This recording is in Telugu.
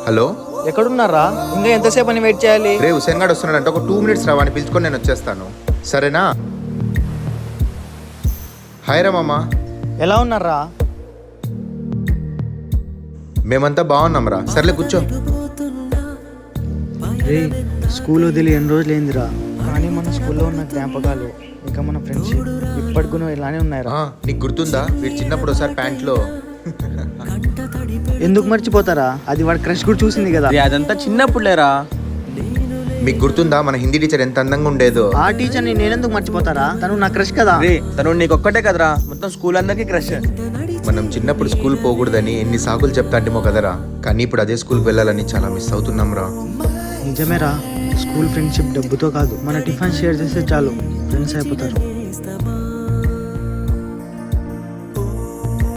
హలో, ఎక్కడున్నారా? ఇంకా ఎంతసేపు అని వెయిట్ చేయాలి? రే హుసేన్ గాడు వస్తున్నాడంటే ఒక 2 మినిట్స్ రా, వాడిని పిలుచుకొని నేను వచ్చేస్తాను, సరేనా? హాయ్ రా మామ. ఎలా ఉన్నారా? మేమంతా బాగున్నాం రా. సర్లే కూర్చో. రే, స్కూల్ వదిలి ఎన్ని రోజులు అయిందిరా, కానీ మన స్కూల్లో ఉన్న జ్ఞాపకాలు ఇంకా మన ఫ్రెండ్షిప్ ఇప్పటికి కూడా ఇలానే ఉన్నాయిరా. నీకు గుర్తుందా వీడు చిన్నప్పుడు ఒకసారి ప్యాంట్లో ఎందుకు మర్చిపోతారా? అది వాడి క్రష్ కూడా చూసింది కదా. అదంతా చిన్నప్పుడు లేరా. మీకు గుర్తుందా మన హిందీ టీచర్ ఎంత అందంగా ఉండేదో? ఆ టీచర్ని నేనెందుకు మర్చిపోతారా? తను నా క్రష్ కదా. రే, తను నీకు ఒక్కటే కదరా, మొత్తం స్కూల్ అందరికి క్రష్. మనం చిన్నప్పుడు స్కూల్ పోకూడదని ఎన్ని సాకులు చెప్తాంటేమో కదరా, కానీ ఇప్పుడు అదే స్కూల్కి వెళ్ళాలని చాలా మిస్ అవుతున్నాం రా. నిజమేరా, స్కూల్ ఫ్రెండ్షిప్ డబ్బుతో కాదు, మన టిఫిన్ షేర్ చేస్తే చాలు ఫ్రెండ్స్ అయిపోతారు.